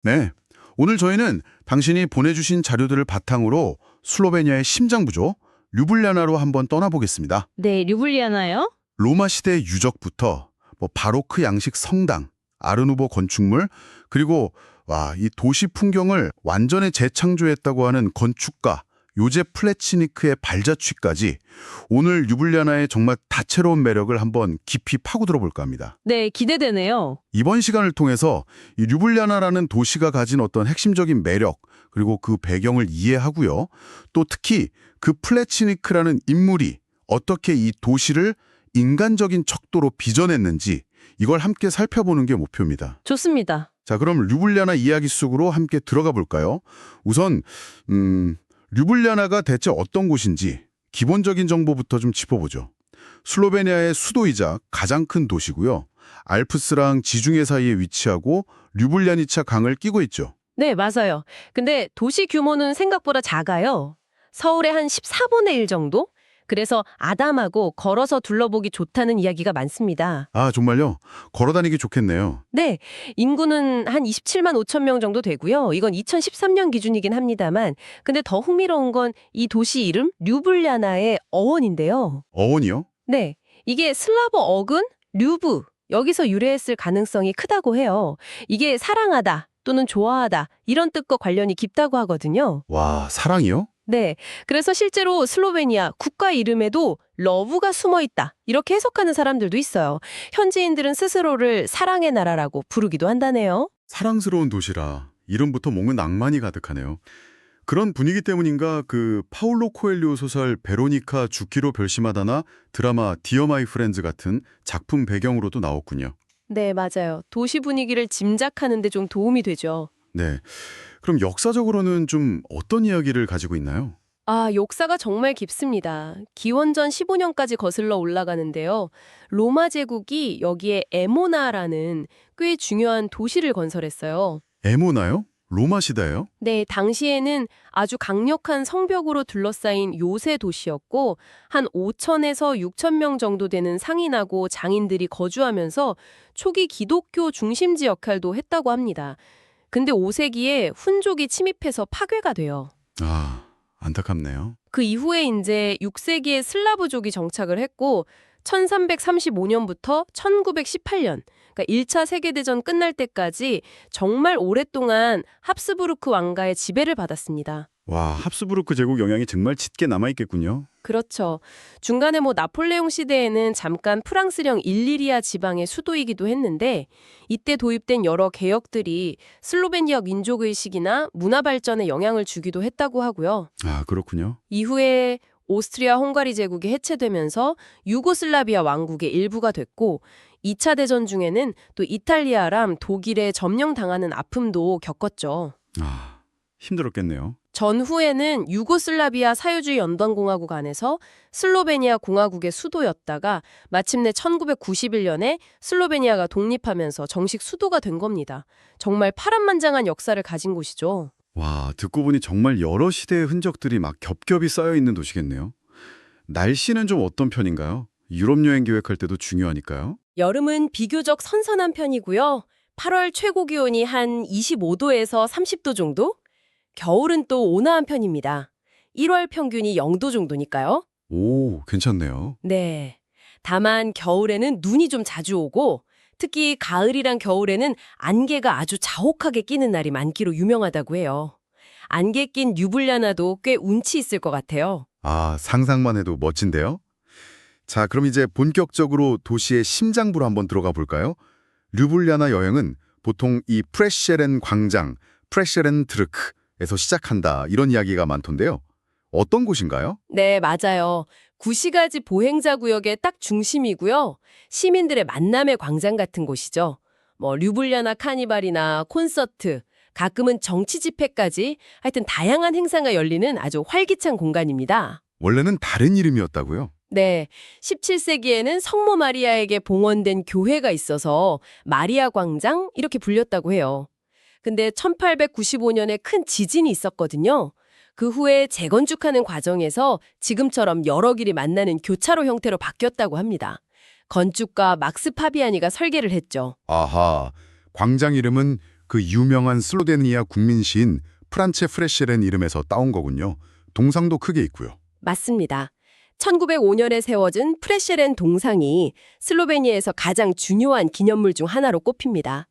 네. 오늘 저희는 당신이 보내주신 자료들을 바탕으로 슬로베니아의 심장부죠. 류블리아나로 한번 떠나보겠습니다. 네, 류블리아나요? 로마 시대 유적부터 바로크 양식 성당, 아르누보 건축물, 그리고 이 도시 풍경을 완전히 재창조했다고 하는 건축가 요제 플래치니크의 발자취까지 오늘 류블리아나의 정말 다채로운 매력을 한번 깊이 파고들어 볼까 합니다. 네, 기대되네요. 이번 시간을 통해서 이 류블리아나라는 도시가 가진 어떤 핵심적인 매력, 그리고 그 배경을 이해하고요. 또 특히 그 플래치니크라는 인물이 어떻게 이 도시를 인간적인 척도로 빚어냈는지 이걸 함께 살펴보는 게 목표입니다. 좋습니다. 자, 그럼 류블리아나 이야기 속으로 함께 들어가 볼까요? 우선 류블리아나가 대체 어떤 곳인지 기본적인 정보부터 좀 짚어보죠. 슬로베니아의 수도이자 가장 큰 도시고요. 알프스랑 지중해 사이에 위치하고 류블리아니차 강을 끼고 있죠. 네, 맞아요. 근데 도시 규모는 생각보다 작아요. 서울의 한 14분의 1 정도? 그래서 아담하고 걸어서 둘러보기 좋다는 이야기가 많습니다. 아, 정말요? 걸어다니기 좋겠네요. 네, 인구는 한 27만 5천 명 정도 되고요. 이건 2013년 기준이긴 합니다만, 근데 더 흥미로운 건 이 도시 이름 류블리아나의 어원인데요. 어원이요? 네, 이게 슬라브 어근 류브, 여기서 유래했을 가능성이 크다고 해요. 이게 사랑하다 또는 좋아하다 이런 뜻과 관련이 깊다고 하거든요. 와, 사랑이요? 네, 그래서 실제로 슬로베니아 국가 이름에도 러브가 숨어 있다 이렇게 해석하는 사람들도 있어요. 현지인들은 스스로를 사랑의 나라라고 부르기도 한다네요. 사랑스러운 도시라 이름부터 뭔가 낭만이 가득하네요. 그런 분위기 때문인가 그 파울로 코엘료 소설 베로니카 죽기로 결심하다나 드라마 디어 마이 프렌즈 같은 작품 배경으로도 나왔군요. 네, 맞아요. 도시 분위기를 짐작하는 데 좀 도움이 되죠. 네. 그럼 역사적으로는 좀 어떤 이야기를 가지고 있나요? 아, 역사가 정말 깊습니다. 기원전 15년까지 거슬러 올라가는데요. 로마 제국이 여기에 에모나라는 꽤 중요한 도시를 건설했어요. 에모나요? 로마 시대예요? 네, 당시에는 아주 강력한 성벽으로 둘러싸인 요새 도시였고 한 5천에서 6천 명 정도 되는 상인하고 장인들이 거주하면서 초기 기독교 중심지 역할도 했다고 합니다. 근데 5세기에 훈족이 침입해서 파괴가 돼요. 아, 안타깝네요. 그 이후에 이제 6세기에 슬라브족이 정착을 했고 1335년부터 1918년, 그러니까 1차 세계대전 끝날 때까지 정말 오랫동안 합스부르크 왕가의 지배를 받았습니다. 와, 합스부르크 제국 영향이 정말 짙게 남아있겠군요. 그렇죠. 중간에 나폴레옹 시대에는 잠깐 프랑스령 일리리아 지방의 수도이기도 했는데 이때 도입된 여러 개혁들이 슬로베니아 민족의식이나 문화 발전에 영향을 주기도 했다고 하고요. 아, 그렇군요. 이후에 오스트리아 헝가리 제국이 해체되면서 유고슬라비아 왕국의 일부가 됐고 2차 대전 중에는 또 이탈리아랑 독일에 점령당하는 아픔도 겪었죠. 아, 힘들었겠네요. 전후에는 유고슬라비아 사회주의 연방공화국 안에서 슬로베니아 공화국의 수도였다가 마침내 1991년에 슬로베니아가 독립하면서 정식 수도가 된 겁니다. 정말 파란만장한 역사를 가진 곳이죠. 와, 듣고 보니 정말 여러 시대의 흔적들이 막 겹겹이 쌓여 있는 도시겠네요. 날씨는 좀 어떤 편인가요? 유럽 여행 계획할 때도 중요하니까요. 여름은 비교적 선선한 편이고요. 8월 최고 기온이 한 25도에서 30도 정도? 겨울은 또 온화한 편입니다. 1월 평균이 0도 정도니까요. 오, 괜찮네요. 네. 다만 겨울에는 눈이 좀 자주 오고 특히 가을이랑 겨울에는 안개가 아주 자욱하게 끼는 날이 많기로 유명하다고 해요. 안개 낀 류블리아나도 꽤 운치 있을 것 같아요. 아, 상상만 해도 멋진데요? 자, 그럼 이제 본격적으로 도시의 심장부로 한번 들어가 볼까요? 류블리아나 여행은 보통 이 프레셰렌 광장, 프레셰렌 드르크에서 시작한다 이런 이야기가 많던데요. 어떤 곳인가요? 네, 맞아요. 구시가지 보행자 구역의 딱 중심이고요. 시민들의 만남의 광장 같은 곳이죠. 류블리아나 카니발이나 콘서트, 가끔은 정치 집회까지 하여튼 다양한 행사가 열리는 아주 활기찬 공간입니다. 원래는 다른 이름이었다고요? 네, 17세기에는 성모 마리아에게 봉헌된 교회가 있어서 마리아 광장 이렇게 불렸다고 해요. 근데 1895년에 큰 지진이 있었거든요. 그 후에 재건축하는 과정에서 지금처럼 여러 길이 만나는 교차로 형태로 바뀌었다고 합니다. 건축가 막스 파비아니가 설계를 했죠. 아하, 광장 이름은 그 유명한 슬로베니아 국민 시인 프란체 프레셰렌 이름에서 따온 거군요. 동상도 크게 있고요. 맞습니다. 1905년에 세워진 프레셰렌 동상이 슬로베니아에서 가장 중요한 기념물 중 하나로 꼽힙니다.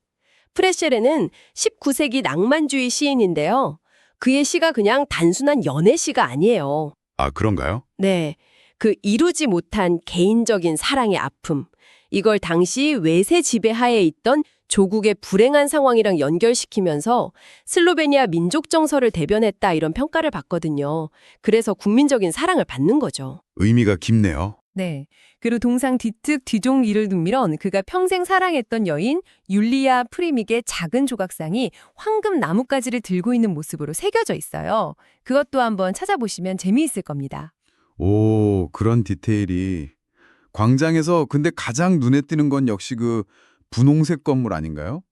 프레셰렌은 19세기 낭만주의 시인인데요. 그의 시가 그냥 단순한 연애 시가 아니에요. 아, 그런가요? 네, 그 이루지 못한 개인적인 사랑의 아픔, 이걸 당시 외세 지배하에 있던 조국의 불행한 상황이랑 연결시키면서 슬로베니아 민족 정서를 대변했다 이런 평가를 받거든요. 그래서 국민적인 사랑을 받는 거죠. 의미가 깊네요. 네. 그리고 동상 뒤특 뒤종이를 두면 그가 평생 사랑했던 여인 율리아 프리믹의 작은 조각상이 황금 나뭇가지를 들고 있는 모습으로 새겨져 있어요. 그것도 한번 찾아보시면 재미있을 겁니다. 오, 그런 디테일이. 광장에서 근데 가장 눈에 띄는 건 역시 그 분홍색 건물 아닌가요?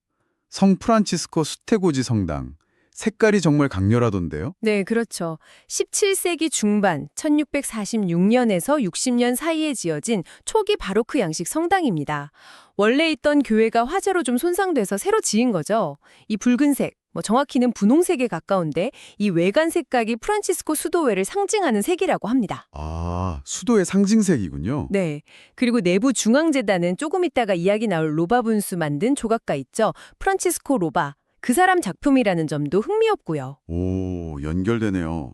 성 프란치스코 수테고지 성당. 색깔이 정말 강렬하던데요? 네, 그렇죠. 17세기 중반 1646년에서 60년 사이에 지어진 초기 바로크 양식 성당입니다. 원래 있던 교회가 화재로 좀 손상돼서 새로 지은 거죠. 이 붉은색, 정확히는 분홍색에 가까운데 이 외관 색깔이 프란치스코 수도회를 상징하는 색이라고 합니다. 아, 수도의 상징색이군요. 네. 그리고 내부 중앙재단은 조금 이따가 이야기 나올 로바 분수 만든 조각가 있죠. 프란치스코 로바. 그 사람 작품이라는 점도 흥미롭고요. 오, 연결되네요.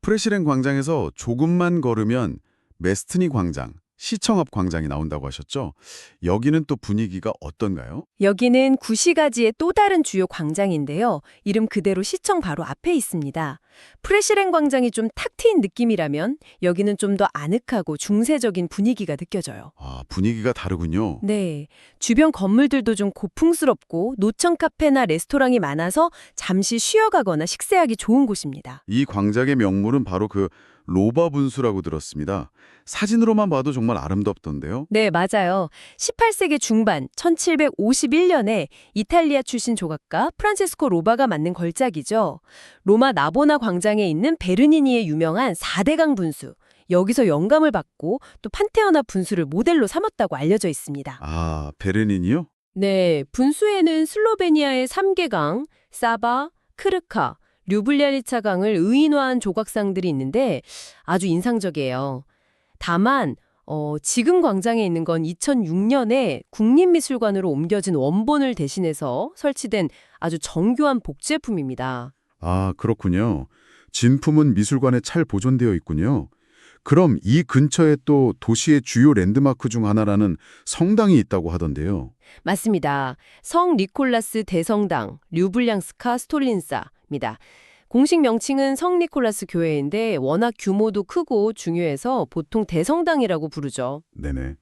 프레시렌 광장에서 조금만 걸으면 메스트니 광장, 시청 앞 광장이 나온다고 하셨죠? 여기는 또 분위기가 어떤가요? 여기는 구시가지의 또 다른 주요 광장인데요. 이름 그대로 시청 바로 앞에 있습니다. 프레시렌 광장이 좀 탁 트인 느낌이라면 여기는 좀 더 아늑하고 중세적인 분위기가 느껴져요. 아, 분위기가 다르군요. 네, 주변 건물들도 좀 고풍스럽고 노천 카페나 레스토랑이 많아서 잠시 쉬어가거나 식사하기 좋은 곳입니다. 이 광장의 명물은 바로 그 로바 분수라고 들었습니다. 사진으로만 봐도 정말 아름답던데요. 네, 맞아요. 18세기 중반 1751년에 이탈리아 출신 조각가 프란체스코 로바가 만든 걸작이죠. 로마 나보나 광장에 있는 베르니니의 유명한 4대강 분수. 여기서 영감을 받고 또 판테온 앞 분수를 모델로 삼았다고 알려져 있습니다. 아, 베르닌이요? 네, 분수에는 슬로베니아의 3개강, 사바, 크르카, 류블리아니차 강을 의인화한 조각상들이 있는데 아주 인상적이에요. 다만 지금 광장에 있는 건 2006년에 국립미술관으로 옮겨진 원본을 대신해서 설치된 아주 정교한 복제품입니다. 아, 그렇군요. 진품은 미술관에 잘 보존되어 있군요. 그럼 이 근처에 또 도시의 주요 랜드마크 중 하나라는 성당이 있다고 하던데요. 맞습니다. 성 니콜라스 대성당, 류블량스카 스톨린사입니다. 공식 명칭은 성 니콜라스 교회인데 워낙 규모도 크고 중요해서 보통 대성당이라고 부르죠. 네네.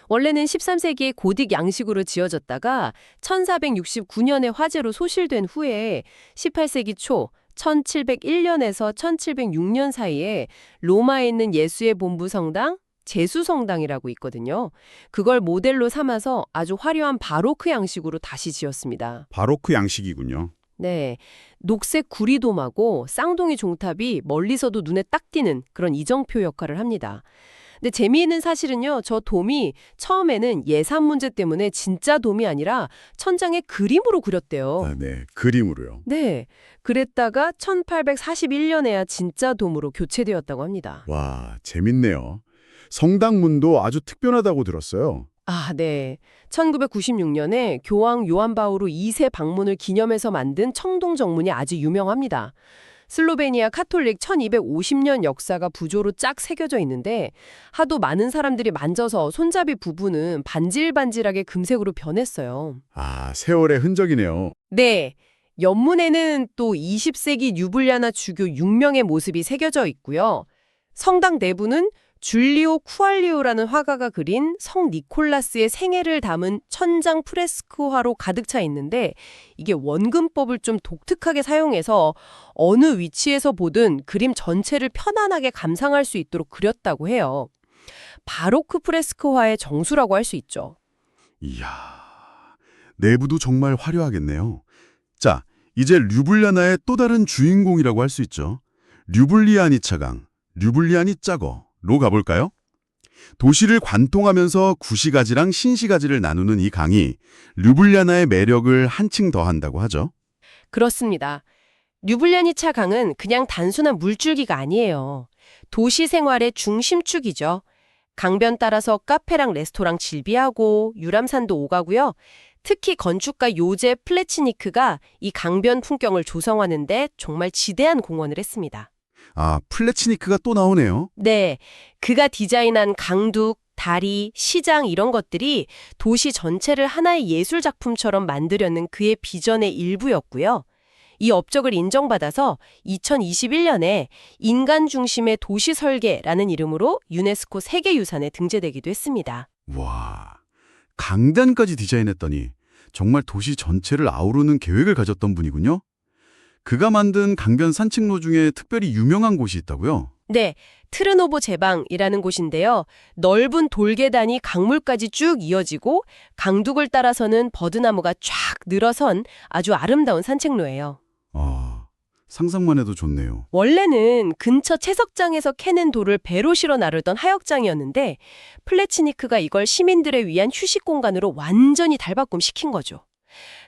원래는 13세기에 고딕 양식으로 지어졌다가 1469년에 화재로 소실된 후에 18세기 초 1701년에서 1706년 사이에 로마에 있는 예수의 본부 성당, 제수성당이라고 있거든요. 그걸 모델로 삼아서 아주 화려한 바로크 양식으로 다시 지었습니다. 바로크 양식이군요. 네, 녹색 구리돔하고 쌍둥이 종탑이 멀리서도 눈에 딱 띄는 그런 이정표 역할을 합니다. 근데 재미있는 사실은요, 저 돔이 처음에는 예산 문제 때문에 진짜 돔이 아니라 천장에 그림으로 그렸대요. 아, 네, 그림으로요. 네, 그랬다가 1841년에야 진짜 돔으로 교체되었다고 합니다. 와, 재밌네요. 성당문도 아주 특별하다고 들었어요. 아, 네. 1996년에 교황 요한 바오로 2세 방문을 기념해서 만든 청동 정문이 아주 유명합니다. 슬로베니아 카톨릭 1250년 역사가 부조로 쫙 새겨져 있는데 하도 많은 사람들이 만져서 손잡이 부분은 반질반질하게 금색으로 변했어요. 아, 세월의 흔적이네요. 네. 옆문에는 또 20세기 류블리아나 주교 6명의 모습이 새겨져 있고요. 성당 내부는 줄리오 쿠알리오라는 화가가 그린 성 니콜라스의 생애를 담은 천장 프레스코화로 가득 차 있는데 이게 원근법을 좀 독특하게 사용해서 어느 위치에서 보든 그림 전체를 편안하게 감상할 수 있도록 그렸다고 해요. 바로크 프레스코화의 정수라고 할 수 있죠. 이야, 내부도 정말 화려하겠네요. 자, 이제 류블리아나의 또 다른 주인공이라고 할 수 있죠. 류블리아니차강, 류블리아니짜거로 가볼까요? 도시를 관통하면서 구시가지랑 신시가지를 나누는 이 강이 류블리아나의 매력을 한층 더한다고 하죠. 그렇습니다. 류블리아니차 강은 그냥 단순한 물줄기가 아니에요. 도시 생활의 중심축이죠. 강변 따라서 카페랑 레스토랑 질비하고 유람선도 오가고요. 특히 건축가 요제 플래치니크가 이 강변 풍경을 조성하는데 정말 지대한 공헌을 했습니다. 아, 플래치니크가 또 나오네요. 네, 그가 디자인한 강둑, 다리, 시장 이런 것들이 도시 전체를 하나의 예술 작품처럼 만들려는 그의 비전의 일부였고요. 이 업적을 인정받아서 2021년에 인간 중심의 도시 설계라는 이름으로 유네스코 세계유산에 등재되기도 했습니다. 와, 강단까지 디자인했더니 정말 도시 전체를 아우르는 계획을 가졌던 분이군요. 그가 만든 강변 산책로 중에 특별히 유명한 곳이 있다고요? 네, 트르노보 제방이라는 곳인데요. 넓은 돌계단이 강물까지 쭉 이어지고 강둑을 따라서는 버드나무가 쫙 늘어선 아주 아름다운 산책로예요. 아, 상상만 해도 좋네요. 원래는 근처 채석장에서 캐낸 돌을 배로 실어 나르던 하역장이었는데 플래치니크가 이걸 시민들을 위한 휴식 공간으로 완전히 달바꿈시킨 거죠.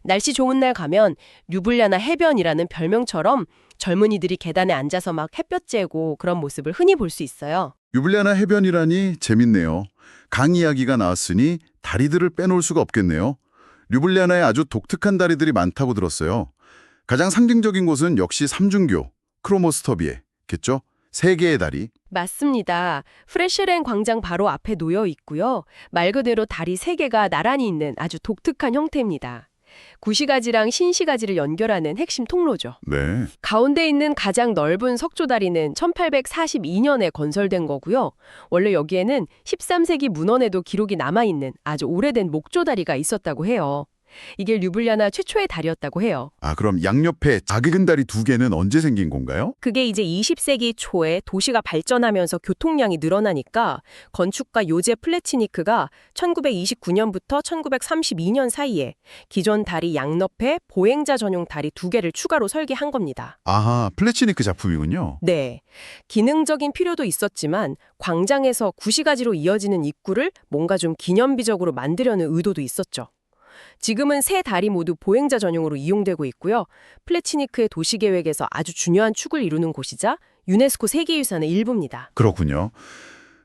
날씨 좋은 날 가면 류블리아나 해변이라는 별명처럼 젊은이들이 계단에 앉아서 막 햇볕 쬐고 그런 모습을 흔히 볼 수 있어요. 류블리아나 해변이라니 재밌네요. 강 이야기가 나왔으니 다리들을 빼놓을 수가 없겠네요. 류블리아나에 아주 독특한 다리들이 많다고 들었어요. 가장 상징적인 곳은 역시 삼중교, 크로모스터비에겠죠? 세 개의 다리. 맞습니다. 프레시렌 광장 바로 앞에 놓여 있고요. 말 그대로 다리 3개가 나란히 있는 아주 독특한 형태입니다. 구시가지랑 신시가지를 연결하는 핵심 통로죠. 네. 가운데 있는 가장 넓은 석조다리는 1842년에 건설된 거고요. 원래 여기에는 13세기 문헌에도 기록이 남아있는 아주 오래된 목조다리가 있었다고 해요. 이게 류블리아나 최초의 다리였다고 해요. 아, 그럼 양옆에 작은 다리 2개는 언제 생긴 건가요? 그게 이제 20세기 초에 도시가 발전하면서 교통량이 늘어나니까 건축가 요제 플래치니크가 1929년부터 1932년 사이에 기존 다리 양옆에 보행자 전용 다리 2개를 추가로 설계한 겁니다. 아하, 플래치니크 작품이군요. 네. 기능적인 필요도 있었지만 광장에서 구시가지로 이어지는 입구를 뭔가 좀 기념비적으로 만들려는 의도도 있었죠. 지금은 세 다리 모두 보행자 전용으로 이용되고 있고요. 플래치니크의 도시계획에서 아주 중요한 축을 이루는 곳이자 유네스코 세계유산의 일부입니다. 그렇군요.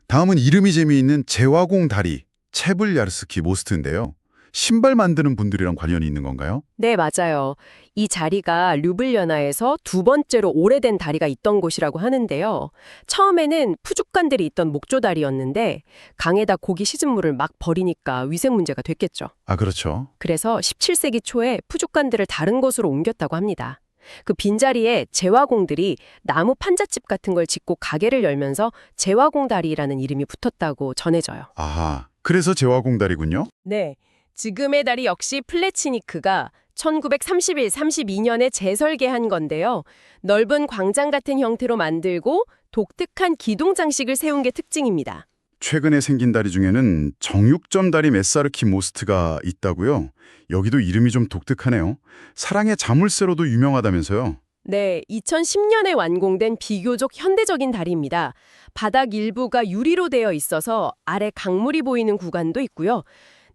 다음은 이름이 재미있는 제화공 다리, 체블야르스키 모스트인데요. 신발 만드는 분들이랑 관련이 있는 건가요? 네, 맞아요. 이 자리가 류블리아나에서 2번째로 오래된 다리가 있던 곳이라고 하는데요. 처음에는 푸죽간들이 있던 목조다리였는데 강에다 고기 시즌물을 막 버리니까 위생 문제가 됐겠죠. 아, 그렇죠. 그래서 17세기 초에 푸죽간들을 다른 곳으로 옮겼다고 합니다. 그 빈자리에 제화공들이 나무 판잣집 같은 걸 짓고 가게를 열면서 제화공 다리라는 이름이 붙었다고 전해져요. 아하, 그래서 제화공 다리군요. 네. 지금의 다리 역시 플래치니크가 1931-32년에 재설계한 건데요. 넓은 광장 같은 형태로 만들고 독특한 기둥 장식을 세운 게 특징입니다. 최근에 생긴 다리 중에는 정육점 다리 메사르키 모스트가 있다고요? 여기도 이름이 좀 독특하네요. 사랑의 자물쇠로도 유명하다면서요? 네, 2010년에 완공된 비교적 현대적인 다리입니다. 바닥 일부가 유리로 되어 있어서 아래 강물이 보이는 구간도 있고요.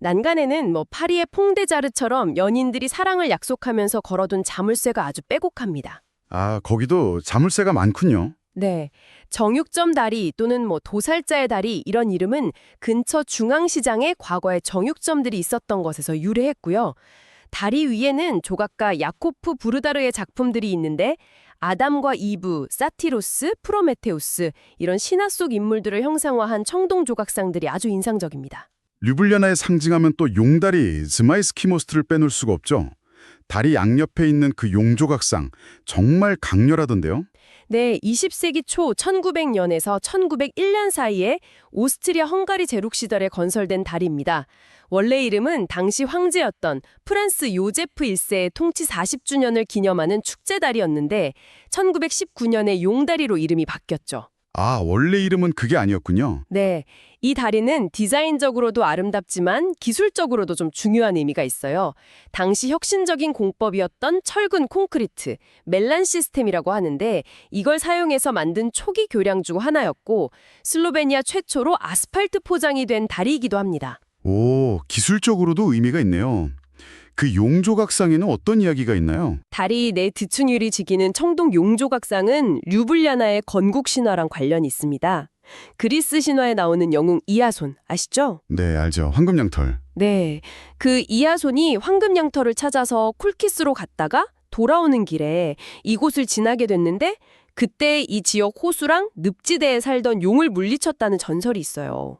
난간에는 파리의 퐁데자르처럼 연인들이 사랑을 약속하면서 걸어둔 자물쇠가 아주 빼곡합니다. 아, 거기도 자물쇠가 많군요. 네, 정육점 다리 또는 도살자의 다리 이런 이름은 근처 중앙시장에 과거에 정육점들이 있었던 것에서 유래했고요. 다리 위에는 조각가 야코프 부르다르의 작품들이 있는데 아담과 이브, 사티로스, 프로메테우스 이런 신화 속 인물들을 형상화한 청동 조각상들이 아주 인상적입니다. 류블리아나에 상징하면 또 용다리, 즈마이스키 모스트를 빼놓을 수가 없죠. 다리 양옆에 있는 그 용조각상 정말 강렬하던데요. 네, 20세기 초 1900년에서 1901년 사이에 오스트리아 헝가리 제국 시절에 건설된 다리입니다. 원래 이름은 당시 황제였던 프란스 요제프 1세의 통치 40주년을 기념하는 축제다리였는데 1919년에 용다리로 이름이 바뀌었죠. 아, 원래 이름은 그게 아니었군요. 네, 이 다리는 디자인적으로도 아름답지만 기술적으로도 좀 중요한 의미가 있어요. 당시 혁신적인 공법이었던 철근 콘크리트, 멜란 시스템이라고 하는데 이걸 사용해서 만든 초기 교량 중 하나였고 슬로베니아 최초로 아스팔트 포장이 된 다리이기도 합니다. 오, 기술적으로도 의미가 있네요. 그 용조각상에는 어떤 이야기가 있나요? 다리 내 드춘율이 지키는 청동 용조각상은 류블리아나의 건국 신화랑 관련이 있습니다. 그리스 신화에 나오는 영웅 이아손 아시죠? 네, 알죠. 황금양털. 네, 그 이아손이 황금양털을 찾아서 콜키스로 갔다가 돌아오는 길에 이곳을 지나게 됐는데 그때 이 지역 호수랑 늪지대에 살던 용을 물리쳤다는 전설이 있어요.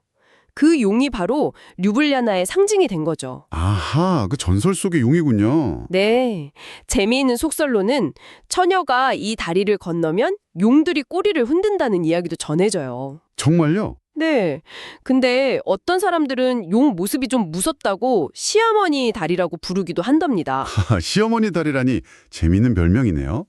그 용이 바로 류블리아나의 상징이 된 거죠. 아하, 그 전설 속의 용이군요. 네, 재미있는 속설로는 처녀가 이 다리를 건너면 용들이 꼬리를 흔든다는 이야기도 전해져요. 정말요? 네, 근데 어떤 사람들은 용 모습이 좀 무섭다고 시어머니 다리라고 부르기도 한답니다. 시어머니 다리라니 재미있는 별명이네요.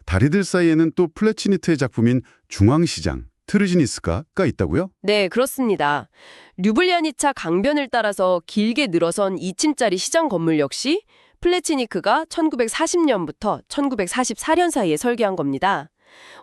다리들 사이에는 또 플래치니트의 작품인 중앙시장, 트르지니스카가 있다고요? 네, 그렇습니다. 류블리아니차 강변을 따라서 길게 늘어선 2층짜리 시장 건물 역시 플래치니크가 1940년부터 1944년 사이에 설계한 겁니다.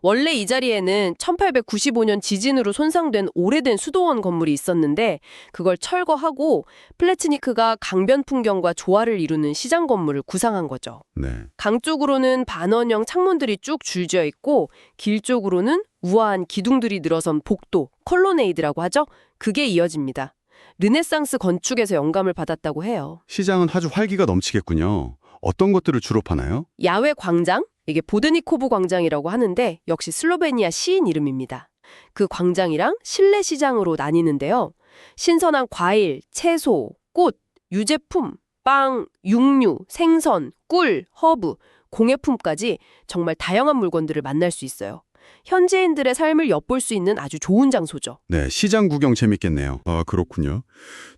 원래 이 자리에는 1895년 지진으로 손상된 오래된 수도원 건물이 있었는데 그걸 철거하고 플래치니크가 강변 풍경과 조화를 이루는 시장 건물을 구상한 거죠. 네. 강 쪽으로는 반원형 창문들이 쭉 줄지어 있고 길 쪽으로는 우아한 기둥들이 늘어선 복도, 컬로네이드라고 하죠. 그게 이어집니다. 르네상스 건축에서 영감을 받았다고 해요. 시장은 아주 활기가 넘치겠군요. 어떤 것들을 주로 파나요? 야외 광장? 이게 보드니코브 광장이라고 하는데 역시 슬로베니아 시인 이름입니다. 그 광장이랑 실내 시장으로 나뉘는데요. 신선한 과일, 채소, 꽃, 유제품, 빵, 육류, 생선, 꿀, 허브, 공예품까지 정말 다양한 물건들을 만날 수 있어요. 현지인들의 삶을 엿볼 수 있는 아주 좋은 장소죠. 네, 시장 구경 재밌겠네요. 아, 그렇군요.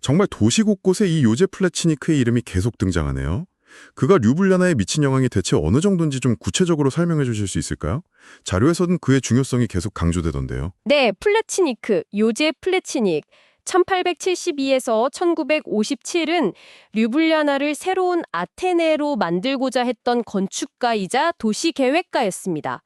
정말 도시 곳곳에 이 요제 플래치니크의 이름이 계속 등장하네요. 그가 류블리아나에 미친 영향이 대체 어느 정도인지 좀 구체적으로 설명해 주실 수 있을까요? 자료에서는 그의 중요성이 계속 강조되던데요. 네, 플래치니크, 요제 플래치닉. 1872에서 1957은 류블리아나를 새로운 아테네로 만들고자 했던 건축가이자 도시계획가였습니다.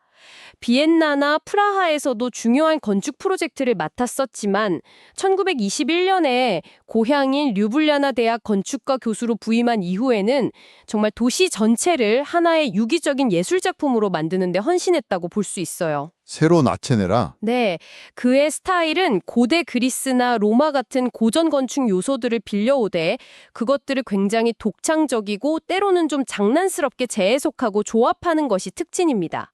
비엔나나 프라하에서도 중요한 건축 프로젝트를 맡았었지만 1921년에 고향인 류블리아나 대학 건축과 교수로 부임한 이후에는 정말 도시 전체를 하나의 유기적인 예술작품으로 만드는 데 헌신했다고 볼 수 있어요. 새로운 아테네라. 네, 그의 스타일은 고대 그리스나 로마 같은 고전 건축 요소들을 빌려오되 그것들을 굉장히 독창적이고 때로는 좀 장난스럽게 재해석하고 조합하는 것이 특징입니다.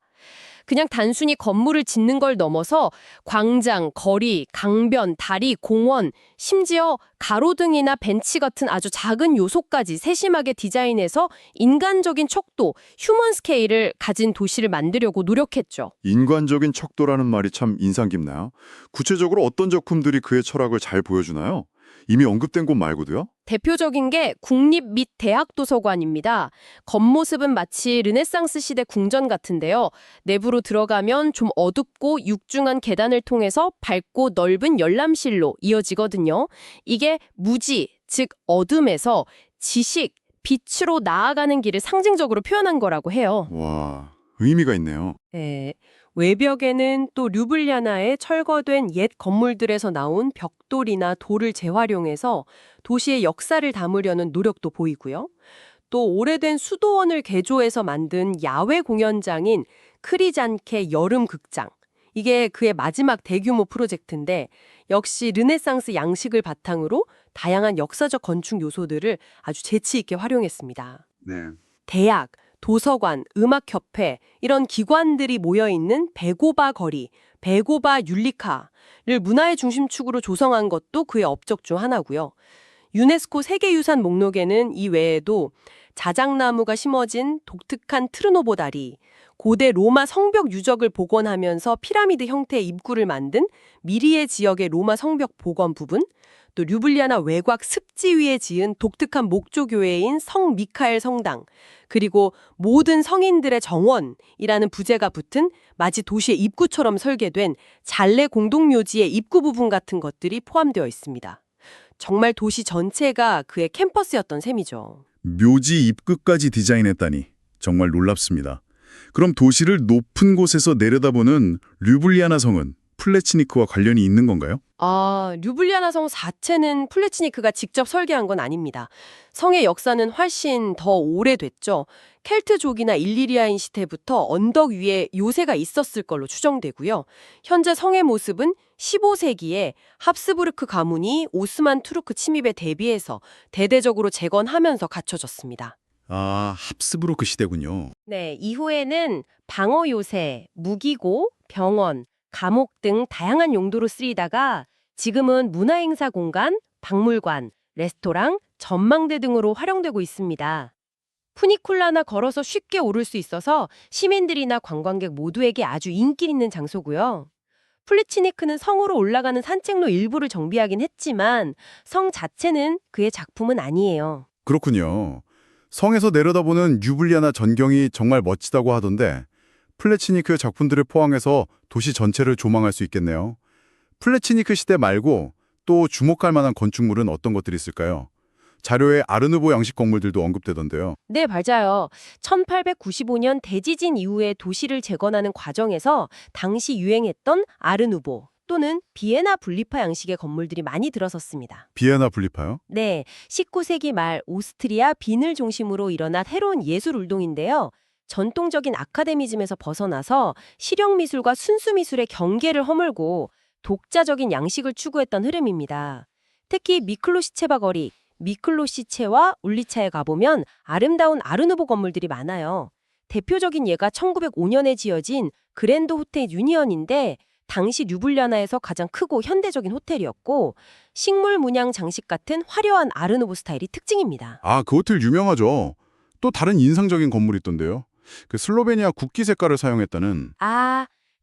그냥 단순히 건물을 짓는 걸 넘어서 광장, 거리, 강변, 다리, 공원, 심지어 가로등이나 벤치 같은 아주 작은 요소까지 세심하게 디자인해서 인간적인 척도, 휴먼 스케일을 가진 도시를 만들려고 노력했죠. 인간적인 척도라는 말이 참 인상 깊나요? 구체적으로 어떤 작품들이 그의 철학을 잘 보여주나요? 이미 언급된 곳 말고도요? 대표적인 게 국립 및 대학 도서관입니다. 겉모습은 마치 르네상스 시대 궁전 같은데요. 내부로 들어가면 좀 어둡고 육중한 계단을 통해서 밝고 넓은 열람실로 이어지거든요. 이게 무지, 즉 어둠에서 지식, 빛으로 나아가는 길을 상징적으로 표현한 거라고 해요. 와, 의미가 있네요. 네, 외벽에는 또 류블리아나에 철거된 옛 건물들에서 나온 벽돌이나 돌을 재활용해서 도시의 역사를 담으려는 노력도 보이고요. 또 오래된 수도원을 개조해서 만든 야외 공연장인 크리잔케 여름 극장. 이게 그의 마지막 대규모 프로젝트인데 역시 르네상스 양식을 바탕으로 다양한 역사적 건축 요소들을 아주 재치 있게 활용했습니다. 네. 대학, 도서관, 음악협회 이런 기관들이 모여있는 베고바 거리, 베고바 율리카를 문화의 중심축으로 조성한 것도 그의 업적 중 하나고요. 유네스코 세계유산 목록에는 이 외에도 자작나무가 심어진 독특한 트르노보 다리, 고대 로마 성벽 유적을 복원하면서 피라미드 형태의 입구를 만든 미리에 지역의 로마 성벽 복원 부분, 또 류블리아나 외곽 습지 위에 지은 독특한 목조교회인 성 미카엘 성당, 그리고 모든 성인들의 정원이라는 부제가 붙은 마치 도시의 입구처럼 설계된 잘레 공동묘지의 입구 부분 같은 것들이 포함되어 있습니다. 정말 도시 전체가 그의 캠퍼스였던 셈이죠. 묘지 입구까지 디자인했다니 정말 놀랍습니다. 그럼 도시를 높은 곳에서 내려다보는 류블리아나 성은 플레치니크와 관련이 있는 건가요? 류블리아나 성 자체는 플레치니크가 직접 설계한 건 아닙니다. 성의 역사는 훨씬 더 오래됐죠. 켈트족이나 일리리아인 시대부터 언덕 위에 요새가 있었을 걸로 추정되고요. 현재 성의 모습은 15세기에 합스부르크 가문이 오스만 투르크 침입에 대비해서 대대적으로 재건하면서 갖춰졌습니다. 아, 합스부르크 시대군요. 네, 이후에는 방어 요새, 무기고, 병원, 감옥 등 다양한 용도로 쓰이다가 지금은 문화행사 공간, 박물관, 레스토랑, 전망대 등으로 활용되고 있습니다. 푸니쿨라나 걸어서 쉽게 오를 수 있어서 시민들이나 관광객 모두에게 아주 인기 있는 장소고요. 플레치니크는 성으로 올라가는 산책로 일부를 정비하긴 했지만 성 자체는 그의 작품은 아니에요. 그렇군요. 성에서 내려다보는 류블리아나 전경이 정말 멋지다고 하던데 플레치니크의 작품들을 포함해서 도시 전체를 조망할 수 있겠네요. 플레치니크 시대 말고 또 주목할 만한 건축물은 어떤 것들이 있을까요? 자료에 아르누보 양식 건물들도 언급되던데요. 네, 맞아요. 1895년 대지진 이후에 도시를 재건하는 과정에서 당시 유행했던 아르누보 또는 비에나 분리파 양식의 건물들이 많이 들어섰습니다. 비에나 분리파요? 네, 19세기 말 오스트리아 빈을 중심으로 일어난 새로운 예술 운동인데요. 전통적인 아카데미즘에서 벗어나서 실용미술과 순수미술의 경계를 허물고 독자적인 양식을 추구했던 흐름입니다. 특히 미클로시체바 거리, 미클로시체와 울리차에 가보면 아름다운 아르누보 건물들이 많아요. 대표적인 예가 1905년에 지어진 그랜드 호텔 유니언인데 당시 류블리아나에서 가장 크고 현대적인 호텔이었고 식물 문양 장식 같은 화려한 아르누보 스타일이 특징입니다. 아, 그 호텔 유명하죠. 또 다른 인상적인 건물이 있던데요. 그 슬로베니아 국기 색깔을 사용했다는.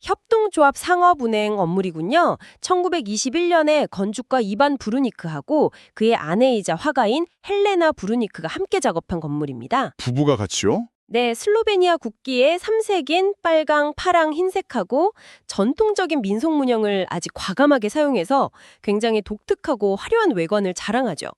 협동조합 상업은행 건물이군요. 1921년에 건축가 이반 브루니크하고 그의 아내이자 화가인 헬레나 브루니크가 함께 작업한 건물입니다. 부부가 같이요? 네, 슬로베니아 국기의 3색인 빨강, 파랑, 흰색하고 전통적인 민속 문양을 아주 과감하게 사용해서 굉장히 독특하고 화려한 외관을 자랑하죠.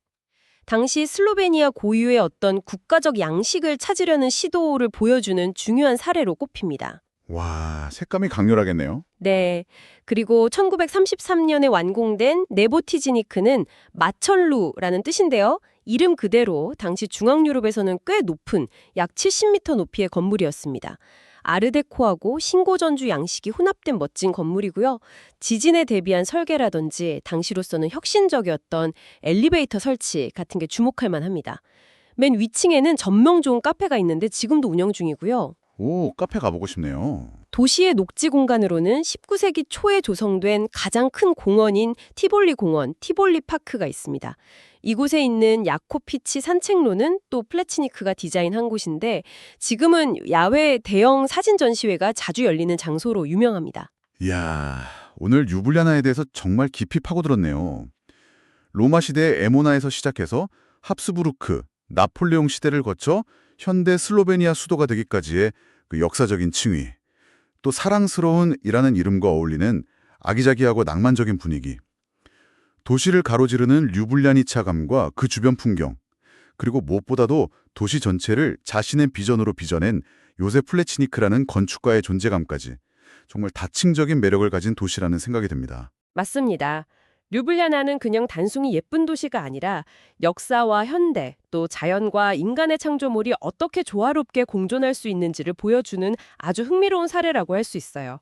당시 슬로베니아 고유의 어떤 국가적 양식을 찾으려는 시도를 보여주는 중요한 사례로 꼽힙니다. 와, 색감이 강렬하겠네요. 네. 그리고 1933년에 완공된 네보티지니크는 마철루라는 뜻인데요. 이름 그대로 당시 중앙 유럽에서는 꽤 높은 약 70m 높이의 건물이었습니다. 아르데코하고 신고전주 양식이 혼합된 멋진 건물이고요. 지진에 대비한 설계라든지 당시로서는 혁신적이었던 엘리베이터 설치 같은 게 주목할 만합니다. 맨 위층에는 전명 좋은 카페가 있는데 지금도 운영 중이고요. 오, 카페 가보고 싶네요. 도시의 녹지 공간으로는 19세기 초에 조성된 가장 큰 공원인 티볼리 공원, 티볼리 파크가 있습니다. 이곳에 있는 야코피치 산책로는 또 플레치니크가 디자인한 곳인데 지금은 야외 대형 사진 전시회가 자주 열리는 장소로 유명합니다. 이야, 오늘 류블리아나에 대해서 정말 깊이 파고들었네요. 로마 시대의 에모나에서 시작해서 합스부르크, 나폴레옹 시대를 거쳐 현대 슬로베니아 수도가 되기까지의 그 역사적인 층위, 또 사랑스러운이라는 이름과 어울리는 아기자기하고 낭만적인 분위기, 도시를 가로지르는 류블리아니차감과 그 주변 풍경, 그리고 무엇보다도 도시 전체를 자신의 비전으로 빚어낸 요세 플레치니크라는 건축가의 존재감까지 정말 다층적인 매력을 가진 도시라는 생각이 듭니다. 맞습니다. 류블리아나는 그냥 단순히 예쁜 도시가 아니라 역사와 현대, 또 자연과 인간의 창조물이 어떻게 조화롭게 공존할 수 있는지를 보여주는 아주 흥미로운 사례라고 할 수 있어요.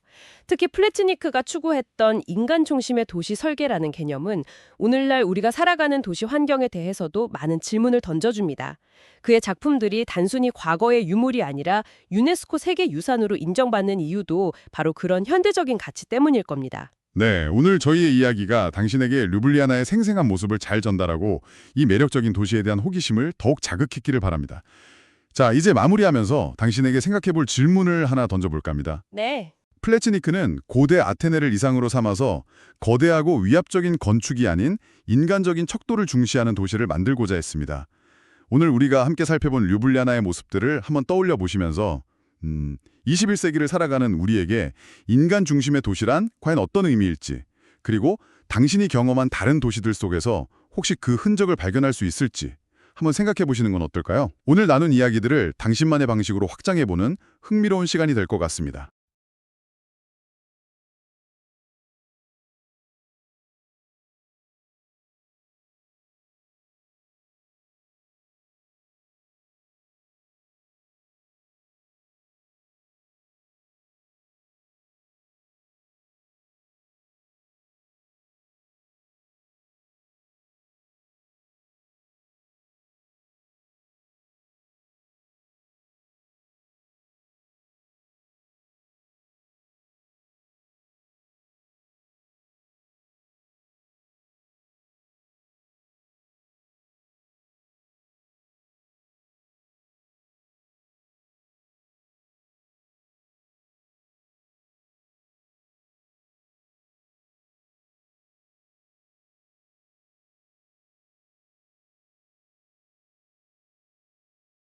특히 플레치니크가 추구했던 인간 중심의 도시 설계라는 개념은 오늘날 우리가 살아가는 도시 환경에 대해서도 많은 질문을 던져줍니다. 그의 작품들이 단순히 과거의 유물이 아니라 유네스코 세계유산으로 인정받는 이유도 바로 그런 현대적인 가치 때문일 겁니다. 네, 오늘 저희의 이야기가 당신에게 류블리아나의 생생한 모습을 잘 전달하고 이 매력적인 도시에 대한 호기심을 더욱 자극했기를 바랍니다. 자, 이제 마무리하면서 당신에게 생각해볼 질문을 하나 던져볼까 합니다. 네. 플레치니크는 고대 아테네를 이상으로 삼아서 거대하고 위압적인 건축이 아닌 인간적인 척도를 중시하는 도시를 만들고자 했습니다. 오늘 우리가 함께 살펴본 류블리아나의 모습들을 한번 떠올려 보시면서 21세기를 살아가는 우리에게 인간 중심의 도시란 과연 어떤 의미일지, 그리고 당신이 경험한 다른 도시들 속에서 혹시 그 흔적을 발견할 수 있을지 한번 생각해 보시는 건 어떨까요? 오늘 나눈 이야기들을 당신만의 방식으로 확장해보는 흥미로운 시간이 될 것 같습니다.